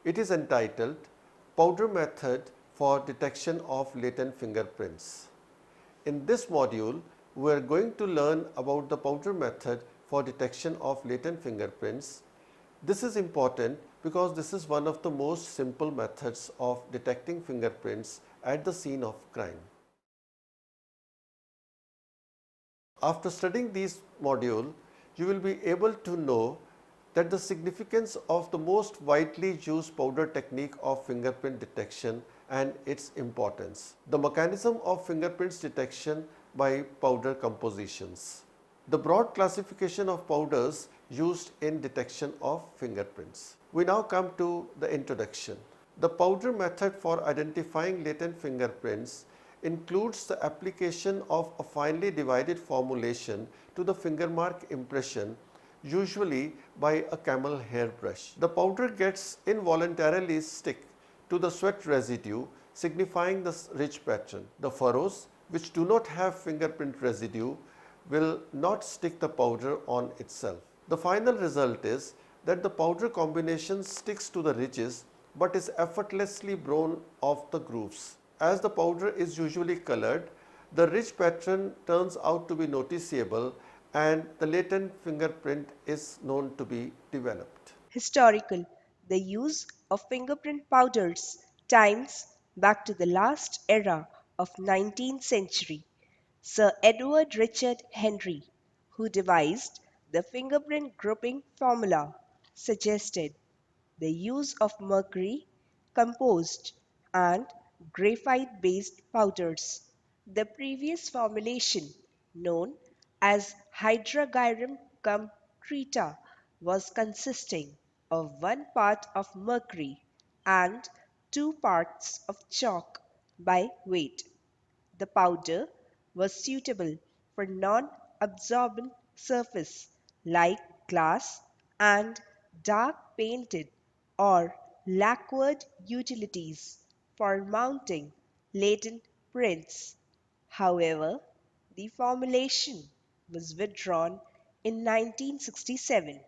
It is entitled Powder Method for Detection of Latent Fingerprints. In this module, we are going to learn about the powder method for detection of latent fingerprints. This is important because this is one of the most simple methods of detecting fingerprints at the scene of crime. After studying this module, you will be able to know that the significance of the most widely used powder technique of fingerprint detection and its importance. The mechanism of fingerprints detection by powder compositions. The broad classification of powders used in detection of fingerprints. We now come to the introduction. The powder method for identifying latent fingerprints includes the application of a finely divided formulation to the finger mark impression, usually by a camel hair brush. The powder gets involuntarily stick to the sweat residue, signifying the ridge pattern. The furrows, which do not have fingerprint residue, will not stick the powder on itself. The final result is that the powder combination sticks to the ridges but is effortlessly blown off the grooves. As the powder is usually colored, the ridge pattern turns out to be noticeable and the latent fingerprint is known to be developed. Historical. The use of fingerprint powders times back to the last era of 19th century. Sir Edward Richard Henry, who devised the fingerprint grouping formula, suggested the use of mercury composed and graphite based powders. The previous formulation, known as hydrargyrum cum creta, was consisting of 1 part of mercury and 2 parts of chalk by weight. The powder was suitable for non-absorbent surface like glass and dark painted or lacquered utilities for mounting latent prints. However, the formulation was withdrawn in 1967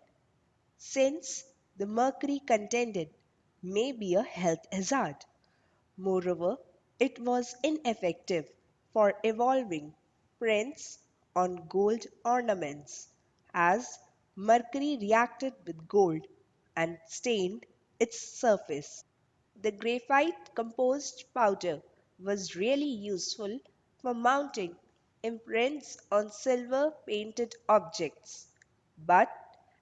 since the mercury contained may be a health hazard. Moreover, it was ineffective for evolving prints on gold ornaments, as mercury reacted with gold and stained its surface. The graphite composed powder was really useful for mounting imprints on silver painted objects, but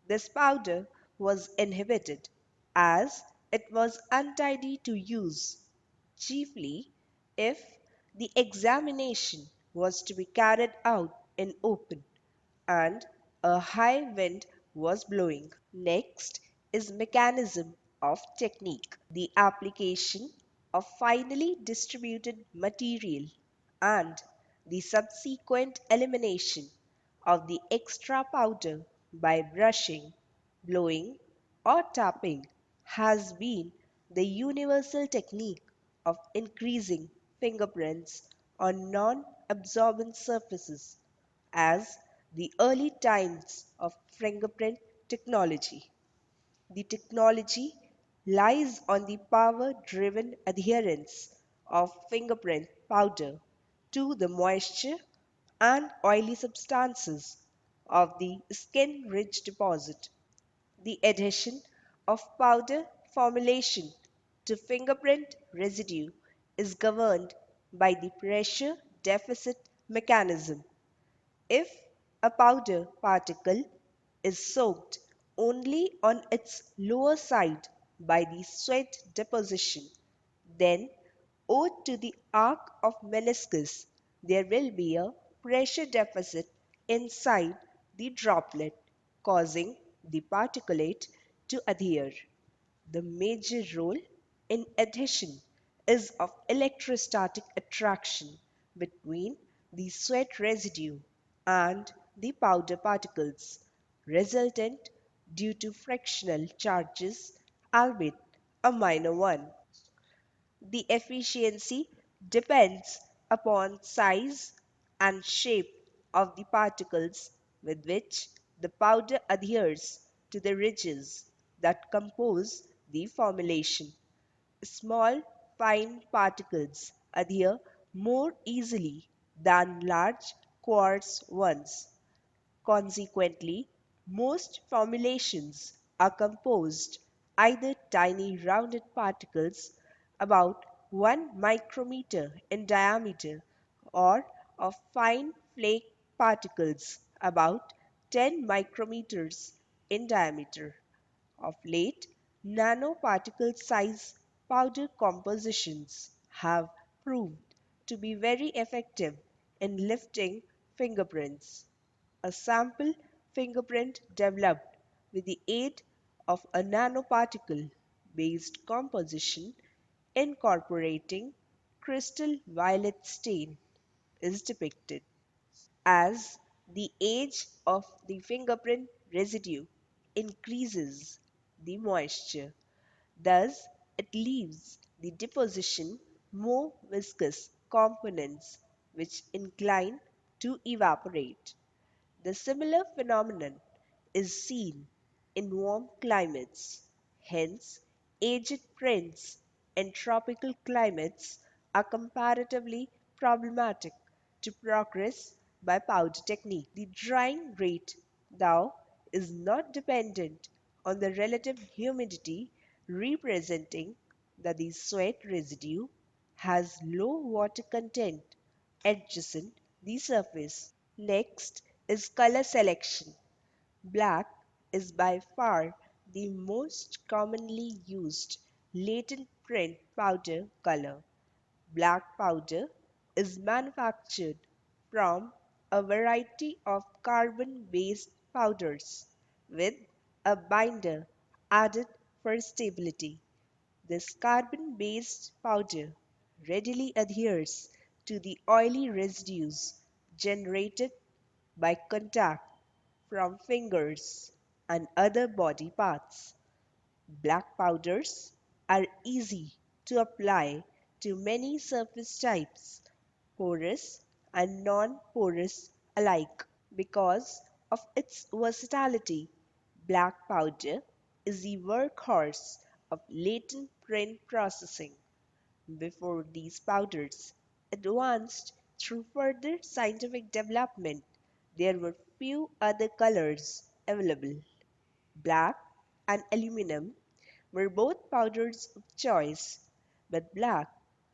this powder was inhibited as it was untidy to use, chiefly if the examination was to be carried out in open and a high wind was blowing. Next is mechanism of technique, the application of finely distributed material and the subsequent elimination of the extra powder by brushing, blowing, or tapping has been the universal technique of increasing fingerprints on non-absorbent surfaces as the early times of fingerprint technology. The technology lies on the power-driven adherence of fingerprint powder to the moisture and oily substances of the skin ridge deposit. The adhesion of powder formulation to fingerprint residue is governed by the pressure deficit mechanism. If a powder particle is soaked only on its lower side by the sweat deposition, then owed to the arc of meniscus, there will be a pressure deficit inside the droplet, causing the particulate to adhere. The major role in adhesion is of electrostatic attraction between the sweat residue and the powder particles, resultant due to frictional charges, albeit a minor one. The efficiency depends upon size and shape of the particles with which the powder adheres to the ridges that compose the formulation. Small, fine particles adhere more easily than large quartz ones. Consequently, most formulations are composed either tiny rounded particles about 1 micrometer in diameter or of fine flake particles about 10 micrometers in diameter. Of late, nanoparticle size powder compositions have proved to be very effective in lifting fingerprints. A sample fingerprint developed with the aid of a nanoparticle based composition incorporating crystal violet stain is depicted. As the age of the fingerprint residue increases the moisture, thus it leaves the deposition more viscous components which incline to evaporate. The similar phenomenon is seen in warm climates. Hence, aged prints in tropical climates are comparatively problematic to progress by powder technique. The drying rate, though, is not dependent on the relative humidity, representing that the sweat residue has low water content adjacent the surface. Next is color selection. Black is by far the most commonly used latent print powder color. Black powder is manufactured from a variety of carbon-based powders with a binder added for stability. This carbon-based powder readily adheres to the oily residues generated by contact from fingers and other body parts. Black powders are easy to apply to many surface types, porous and non-porous alike. Because of its versatility, black powder is the workhorse of latent print processing. Before these powders advanced through further scientific development, there were few other colors available. Black and aluminum were both powders of choice, but black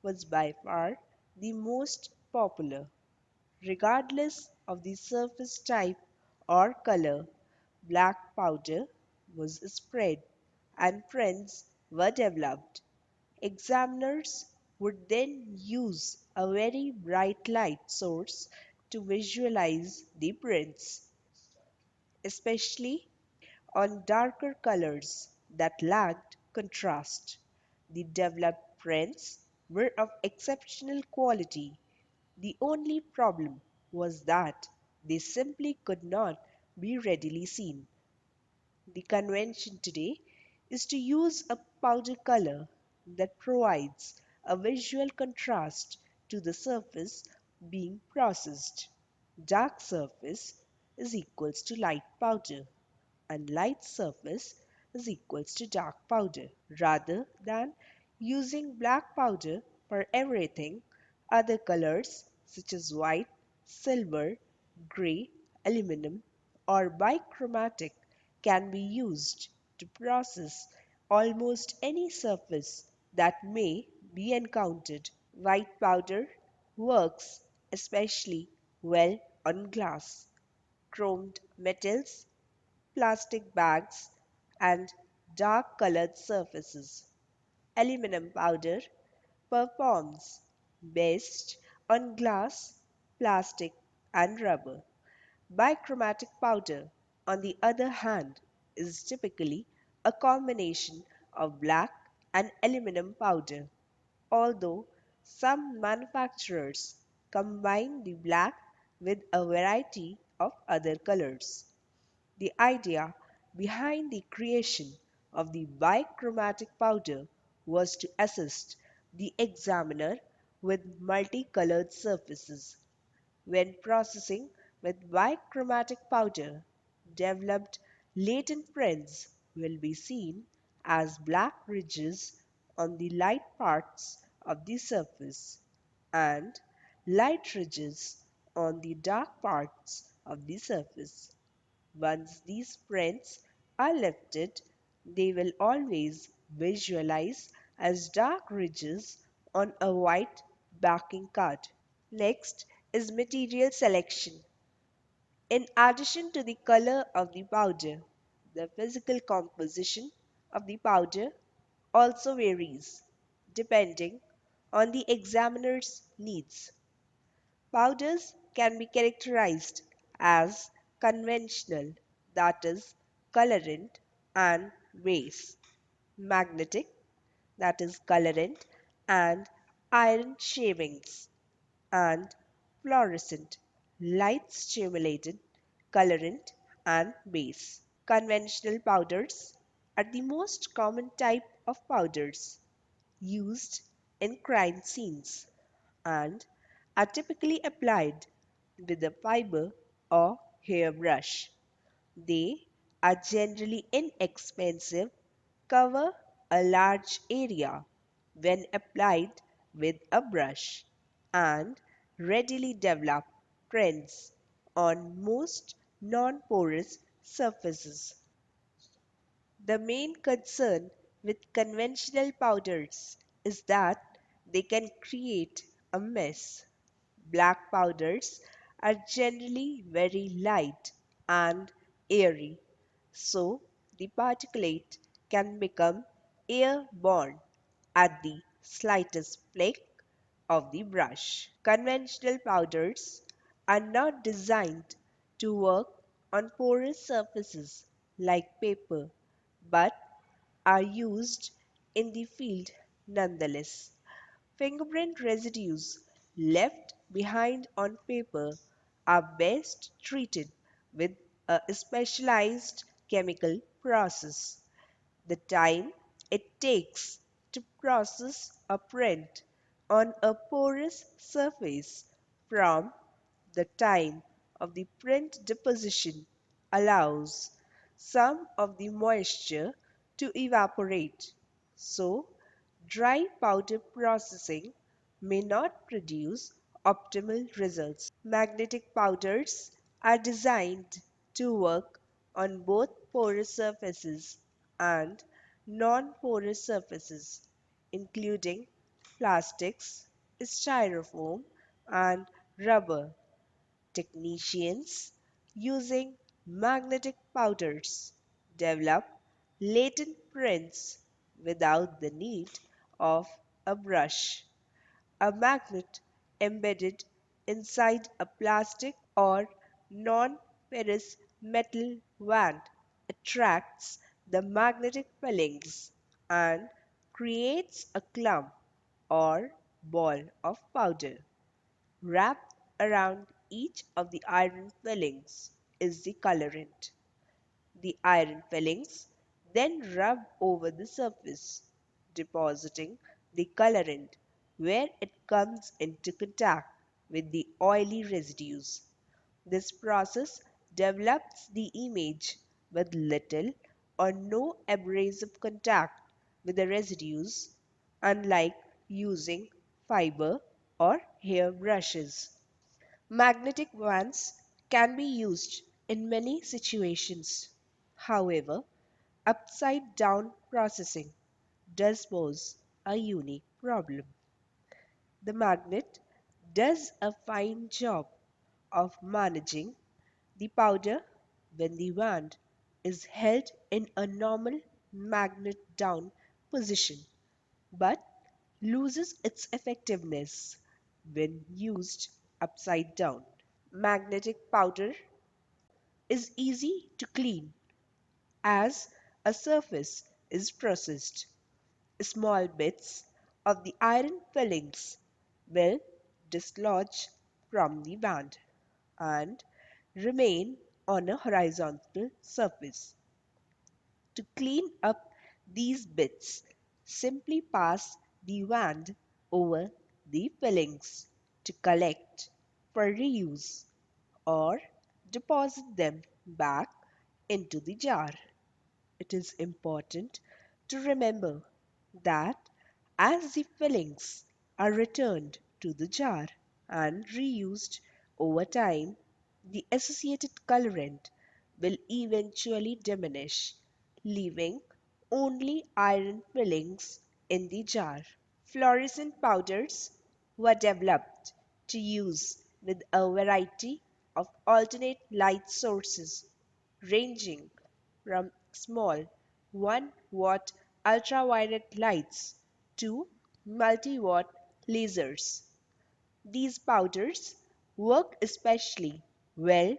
was by far the most popular. Regardless of the surface type or color, black powder was spread and prints were developed. Examiners would then use a very bright light source to visualize the prints, especially on darker colors that lacked contrast. The developed prints were of exceptional quality. The only problem was that they simply could not be readily seen. The convention today is to use a powder color that provides a visual contrast to the surface being processed. Dark surface is equals to light powder and light surface is equals to dark powder. Rather than using black powder for everything, other colors such as white, silver, gray, aluminum, or bichromatic can be used to process almost any surface that may be encountered. White powder works especially well on glass, chromed metals, plastic bags, and dark colored surfaces. Aluminum powder performs best on glass, plastic, and rubber. Bichromatic powder, on the other hand, is typically a combination of black and aluminum powder, although some manufacturers combine the black with a variety of other colors. The idea behind the creation of the bichromatic powder was to assist the examiner with multicolored surfaces. When processing with bichromatic powder, developed latent prints will be seen as black ridges on the light parts of the surface and light ridges on the dark parts of the surface. Once these prints are lifted, they will always visualize as dark ridges on a white backing card. Next is material selection. In addition to the color of the powder, the physical composition of the powder also varies depending on the examiner's needs. Powders can be characterized as conventional, that is, colorant and base, magnetic, that is, colorant and iron shavings, and fluorescent, light stimulated, colorant and base. Conventional powders are the most common type of powders used in crime scenes and are typically applied with a fiber or hairbrush. They are generally inexpensive, cover a large area when applied with a brush, and readily develop prints on most non-porous surfaces. The main concern with conventional powders is that they can create a mess. Black powders are generally very light and airy, so the particulate can become airborne at the slightest flick of the brush. Conventional powders are not designed to work on porous surfaces like paper, but are used in the field nonetheless. Fingerprint residues left behind on paper are best treated with a specialized chemical process. The time it takes to process a print on a porous surface from the time of the print deposition allows some of the moisture to evaporate. So, dry powder processing may not produce optimal results. Magnetic powders are designed to work on both porous surfaces and non-porous surfaces, including plastics, styrofoam, and rubber. Technicians using magnetic powders develop latent prints without the need of a brush. A magnet embedded inside a plastic or non-ferrous metal wand attracts the magnetic fillings and creates a clump or ball of powder. Wrapped around each of the iron fillings is the colorant. The iron fillings then rub over the surface, depositing the colorant where it comes into contact with the oily residues. This process develops the image with little or no abrasive contact with the residues, unlike using fiber or hair brushes. Magnetic wands can be used in many situations. However, upside down processing does pose a unique problem. The magnet does a fine job of managing the powder when the wand is held in a normal magnet down position, but loses its effectiveness when used upside down. Magnetic powder is easy to clean as a surface is processed. Small bits of the iron fillings will dislodge from the band and remain on a horizontal surface. To clean up these bits, simply pass the wand over the fillings to collect for reuse or deposit them back into the jar. It is important to remember that as the fillings are returned to the jar and reused over time, the associated colorant will eventually diminish, leaving only iron fillings in the jar. Fluorescent powders were developed to use with a variety of alternate light sources, ranging from small 1-watt ultraviolet lights to multi-watt lasers. These powders work especially well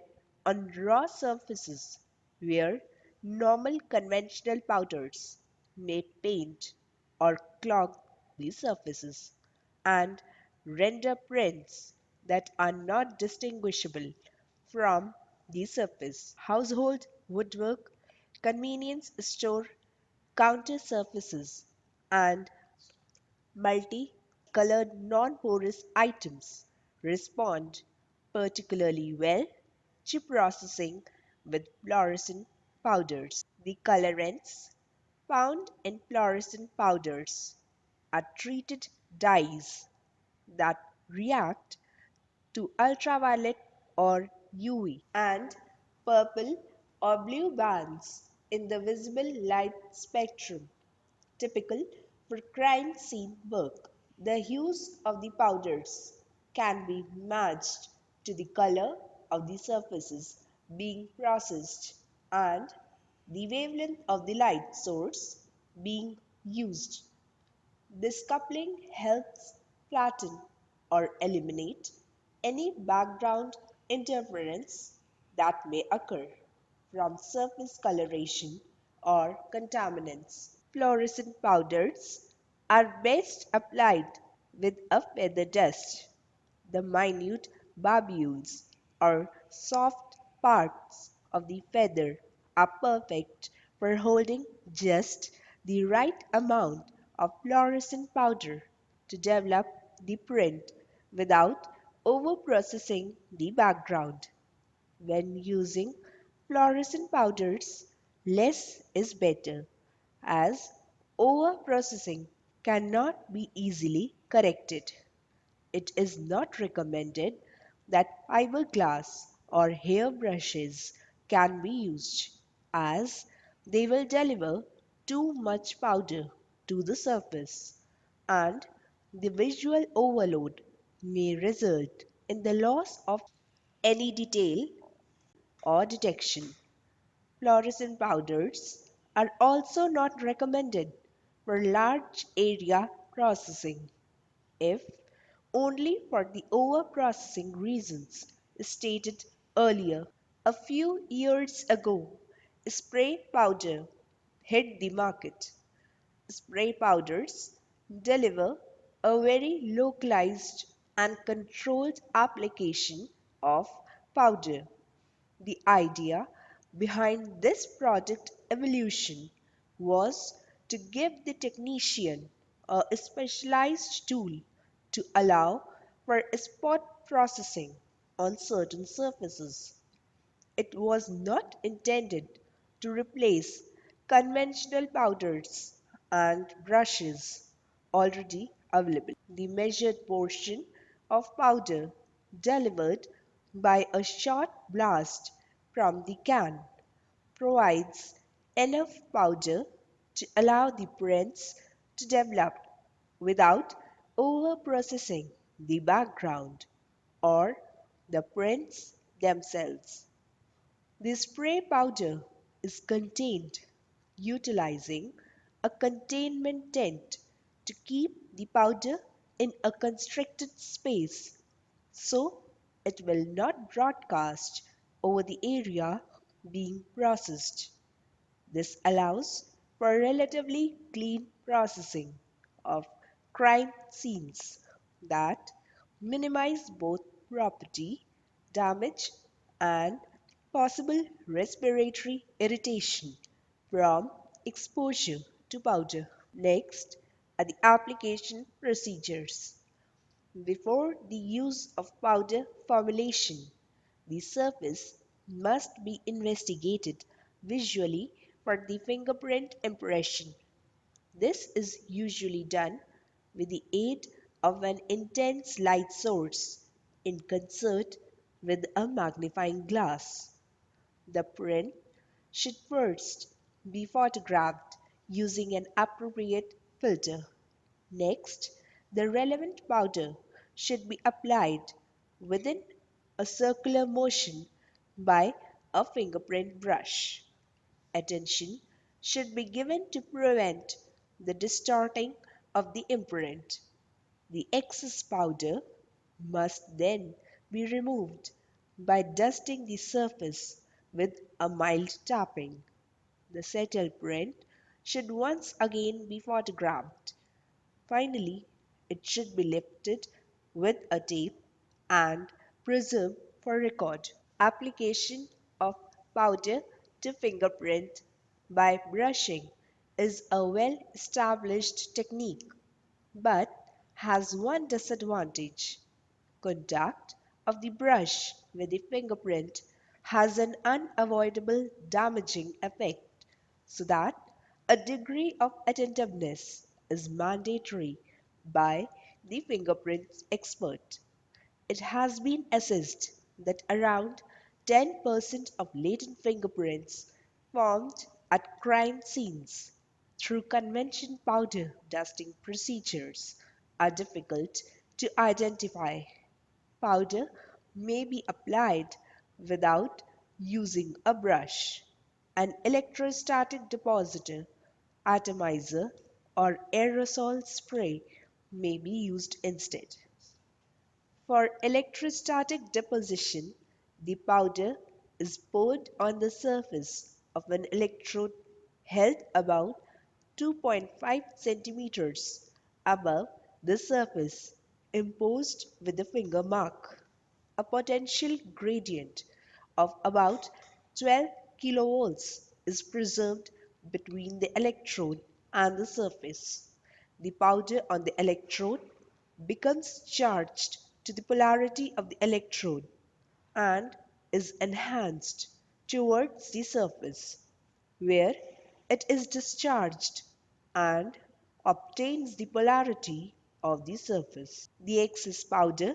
on raw surfaces where normal conventional powders may paint or clog these surfaces and render prints that are not distinguishable from the surface. Household woodwork, convenience store counter surfaces, and multi-colored non-porous items respond particularly well to processing with fluorescent powders. The colorants found in fluorescent powders are treated dyes that react to ultraviolet or UV and purple or blue bands in the visible light spectrum, typical for crime scene work. The hues of the powders can be matched to the color of the surfaces being processed and the wavelength of the light source being used. This coupling helps flatten or eliminate any background interference that may occur from surface coloration or contaminants. Fluorescent powders are best applied with a feather dust. The minute barbules or soft parts of the feather are perfect for holding just the right amount of fluorescent powder to develop the print without over-processing the background. When using fluorescent powders, less is better, as over-processing cannot be easily corrected. It is not recommended that fiberglass or hairbrushes can be used, as they will deliver too much powder to the surface, and the visual overload may result in the loss of any detail or detection. Fluorescent powders are also not recommended for large area processing, if only for the over-processing reasons stated earlier. A few years ago, spray powder hit the market. Spray powders deliver a very localized and controlled application of powder. The idea behind this product evolution was to give the technician a specialized tool to allow for spot processing on certain surfaces. It was not intended to replace conventional powders and brushes already available. The measured portion of powder delivered by a short blast from the can provides enough powder to allow the prints to develop without over-processing the background or the prints themselves. The spray powder is contained utilizing a containment tent to keep the powder in a constricted space so it will not broadcast over the area being processed. This allows for relatively clean processing of crime scenes that minimize both property damage and possible respiratory irritation from exposure to powder. Next are the application procedures. Before the use of powder formulation, the surface must be investigated visually for the fingerprint impression. This is usually done with the aid of an intense light source in concert with a magnifying glass. The print should first be photographed using an appropriate filter. Next, the relevant powder should be applied within a circular motion by a fingerprint brush. Attention should be given to prevent the distorting of the imprint. The excess powder must then be removed by dusting the surface with a mild tapping. The settled print should once again be photographed. Finally, it should be lifted with a tape and preserved for record. Application of powder to fingerprint by brushing is a well established technique but has one disadvantage. Contact of the brush with the fingerprint has an unavoidable damaging effect, so that a degree of attentiveness is mandatory by the fingerprint expert. It has been assessed that around 10% of latent fingerprints formed at crime scenes through conventional powder dusting procedures are difficult to identify. Powder may be applied without using a brush. An electrostatic depositor, atomizer, or aerosol spray may be used instead. For electrostatic deposition, the powder is poured on the surface of an electrode held about 2.5 centimeters above the surface, imposed with the finger mark. A potential gradient of about 12 kilovolts is preserved between the electrode and the surface. The powder on the electrode becomes charged to the polarity of the electrode and is enhanced towards the surface, where it is discharged and obtains the polarity of the surface. The excess powder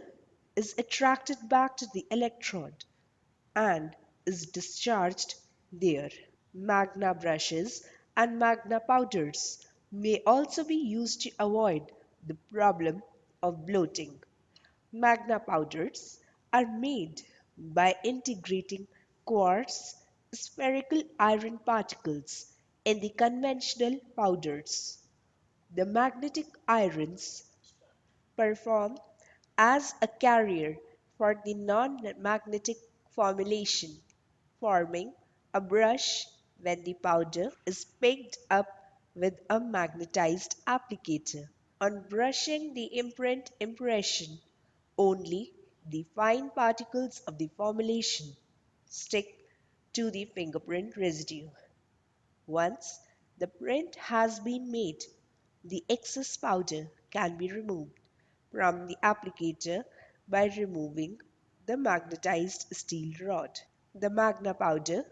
is attracted back to the electrode and is discharged there. Magna brushes and magna powders may also be used to avoid the problem of bloating. Magna powders are made by integrating quartz spherical iron particles in the conventional powders. The magnetic irons perform as a carrier for the non-magnetic formulation, forming a brush when the powder is picked up with a magnetized applicator. On brushing the imprint impression, only the fine particles of the formulation stick to the fingerprint residue. Once the print has been made, the excess powder can be removed from the applicator by removing the magnetized steel rod. The magna powder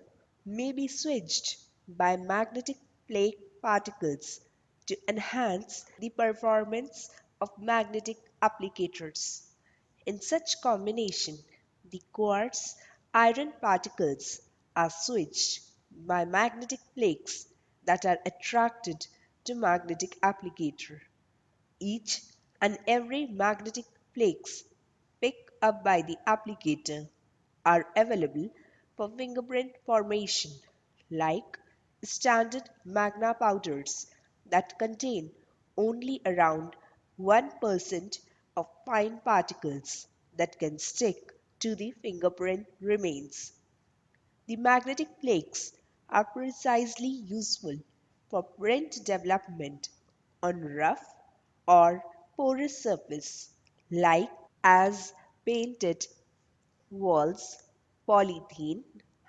may be switched by magnetic flake particles to enhance the performance of magnetic applicators. In such combination, the quartz iron particles are switched by magnetic flakes that are attracted to magnetic applicator. Each and every magnetic flakes picked up by the applicator are available for fingerprint formation, like standard magna powders that contain only around 1% of fine particles that can stick to the fingerprint remains. The magnetic flakes are precisely useful for print development on rough or porous surface, like as painted walls, polythene,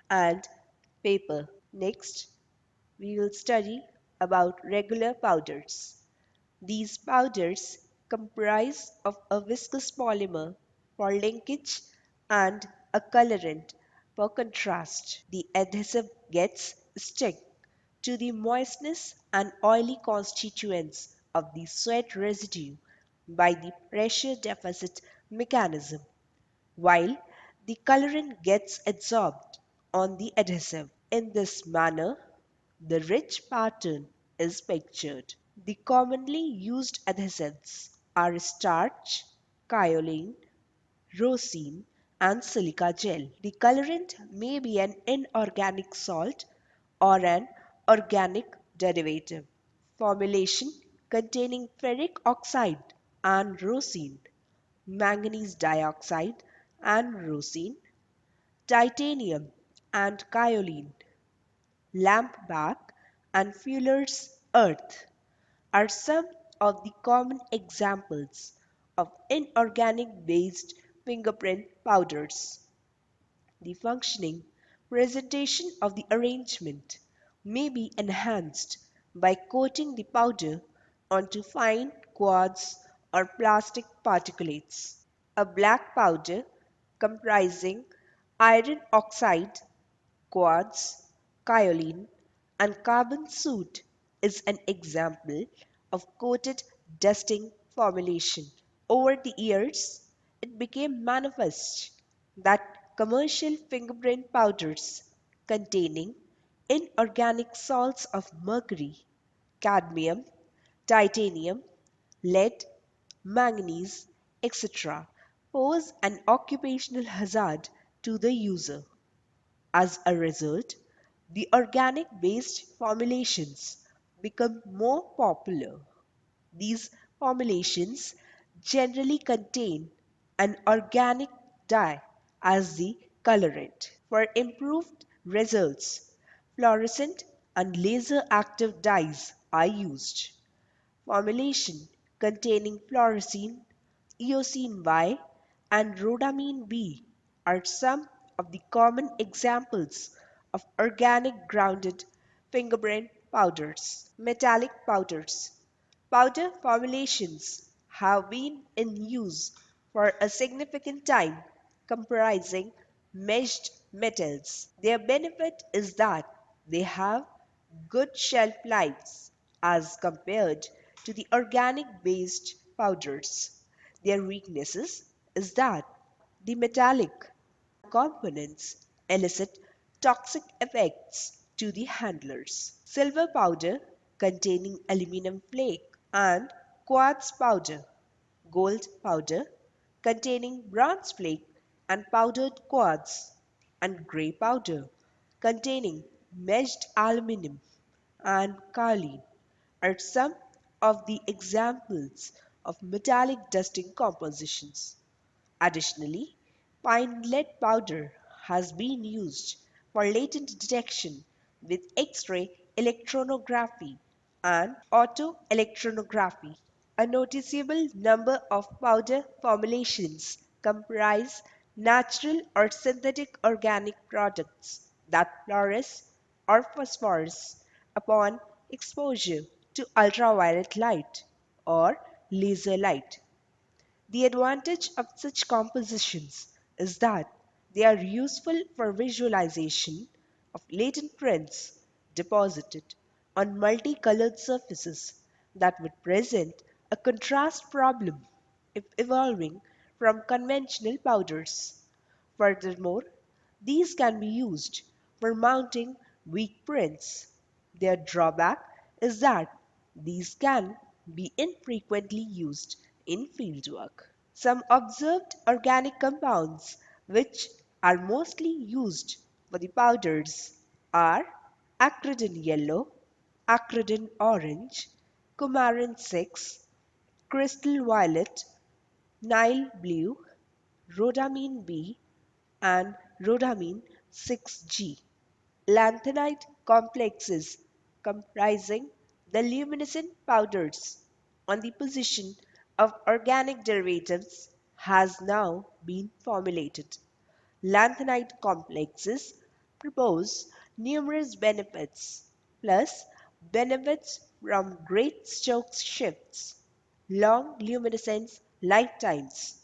and paper. Next, we will study about regular powders. These powders comprise of a viscous polymer for linkage and a colorant for contrast. The adhesive gets stuck to the moistness and oily constituents of the sweat residue by the pressure deficit mechanism, while the colorant gets adsorbed on the adhesive. In this manner, the rich pattern is pictured. The commonly used adhesives are starch, kaolin, rosin, and silica gel. The colorant may be an inorganic salt or an organic derivative. Formulation containing ferric oxide and rosin, manganese dioxide and rosin, titanium and kaolin, lampblack and fuller's earth are some of the common examples of inorganic based fingerprint powders. The functioning presentation of the arrangement may be enhanced by coating the powder onto fine quartz or plastic particulates. A black powder comprising iron oxide, quartz, kaolin, and carbon soot is an example of coated dusting formulation. Over the years, it became manifest that commercial fingerprint powders containing inorganic salts of mercury, cadmium, titanium, lead, manganese, etc., pose an occupational hazard to the user. As a result, the organic based formulations become more popular. These formulations generally contain an organic dye as the colorant. For improved results, fluorescent and laser active dyes are used. Formulation containing fluorescein, eosine Y, and rhodamine B are some of the common examples of organic grounded fingerprint powders. Metallic powders. Powder formulations have been in use for a significant time, comprising meshed metals. Their benefit is that they have good shelf lives as compared to the organic based powders. Their weaknesses is that the metallic components elicit toxic effects to the handlers. Silver powder containing aluminum flake and quartz powder, gold powder containing bronze flake and powdered quartz, and gray powder containing meshed aluminum and kaolin are some of the examples of metallic dusting compositions. Additionally, pine lead powder has been used for latent detection with X-ray electronography and autoelectronography. A noticeable number of powder formulations comprise natural or synthetic organic products that fluoresce or phosphorus upon exposure to ultraviolet light or laser light. The advantage of such compositions is that they are useful for visualization of latent prints deposited on multicolored surfaces that would present a contrast problem if evolving from conventional powders. Furthermore, these can be used for mounting weak prints. Their drawback is that these can be infrequently used in fieldwork. Some observed organic compounds which are mostly used for the powders are acridin yellow, acridin orange, coumarin 6, crystal violet, Nile blue, rhodamine B, and rhodamine 6G. Lanthanide complexes comprising the luminescent powders on the position of organic derivatives has now been formulated. Lanthanide complexes propose numerous benefits, plus benefits from great Stokes shifts, long luminescence lifetimes,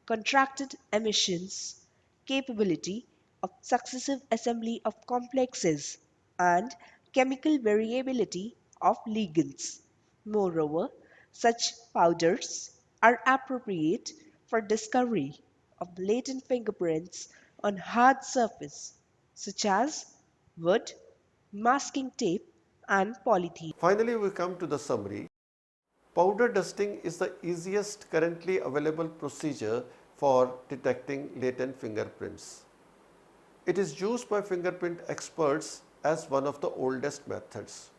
contracted emissions, capability of successive assembly of complexes, and chemical variability of ligands. Moreover, such powders are appropriate for discovery of latent fingerprints on hard surface such as wood, masking tape, and polythene. Finally, we come to the summary. Powder dusting is the easiest currently available procedure for detecting latent fingerprints. It is used by fingerprint experts as one of the oldest methods.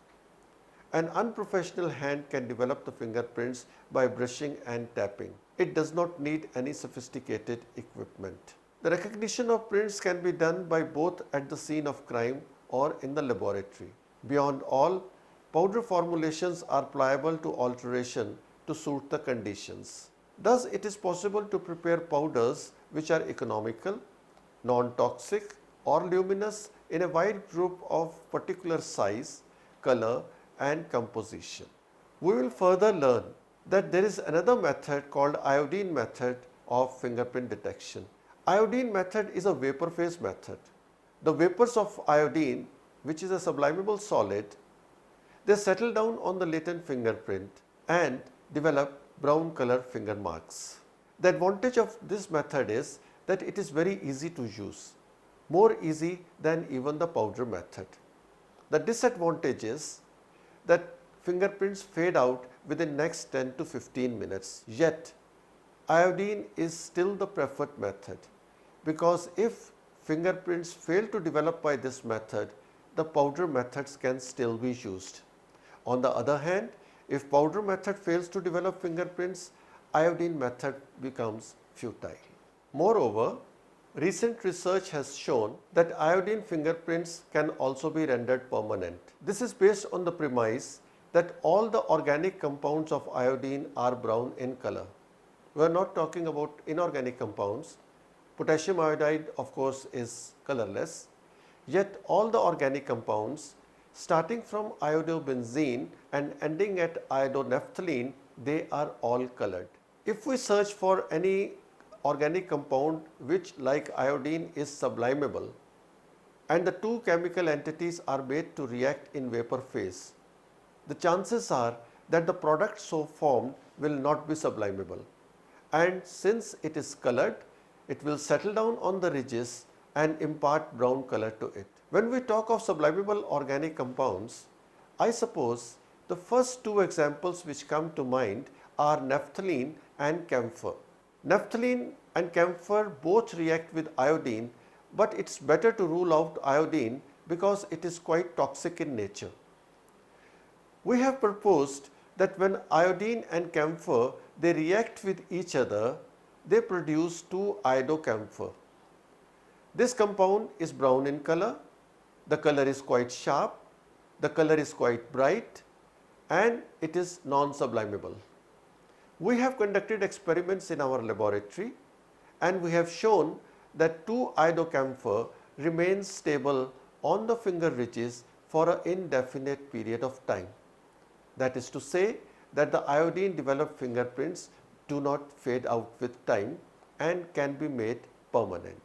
An unprofessional hand can develop the fingerprints by brushing and tapping. It does not need any sophisticated equipment. The recognition of prints can be done by both at the scene of crime or in the laboratory. Beyond all, powder formulations are pliable to alteration to suit the conditions. Thus, it is possible to prepare powders which are economical, non-toxic or luminous in a wide group of particular size, color and composition. We will further learn that there is another method called iodine method of fingerprint detection. Iodine method is a vapor phase method. The vapors of iodine, which is a sublimable solid, they settle down on the latent fingerprint and develop brown color finger marks. The advantage of this method is that it is very easy to use, more easy than even the powder method. The disadvantage is that fingerprints fade out within next 10 to 15 minutes. Yet, iodine is still the preferred method because if fingerprints fail to develop by this method, the powder methods can still be used. On the other hand, if powder method fails to develop fingerprints, iodine method becomes futile. Moreover, recent research has shown that iodine fingerprints can also be rendered permanent. This is based on the premise that all the organic compounds of iodine are brown in color. We are not talking about inorganic compounds. Potassium iodide, of course, is colorless. Yet all the organic compounds starting from iodobenzene and ending at iodonaphthalene, they are all colored. If we search for any organic compound which like iodine is sublimable and the two chemical entities are made to react in vapor phase, the chances are that the product so formed will not be sublimable, and since it is colored, it will settle down on the ridges and impart brown color to it. When we talk of sublimable organic compounds, I suppose the first two examples which come to mind are naphthalene and camphor. Naphthalene and camphor both react with iodine, but it's better to rule out iodine because it is quite toxic in nature. We have proposed that when iodine and camphor they react with each other, they produce 2-iodocamphor. This compound is brown in color, the color is quite sharp, the color is quite bright, and it is non-sublimable. We have conducted experiments in our laboratory and we have shown that 2-iodocamphor remains stable on the finger ridges for an indefinite period of time. That is to say that the iodine developed fingerprints do not fade out with time and can be made permanent.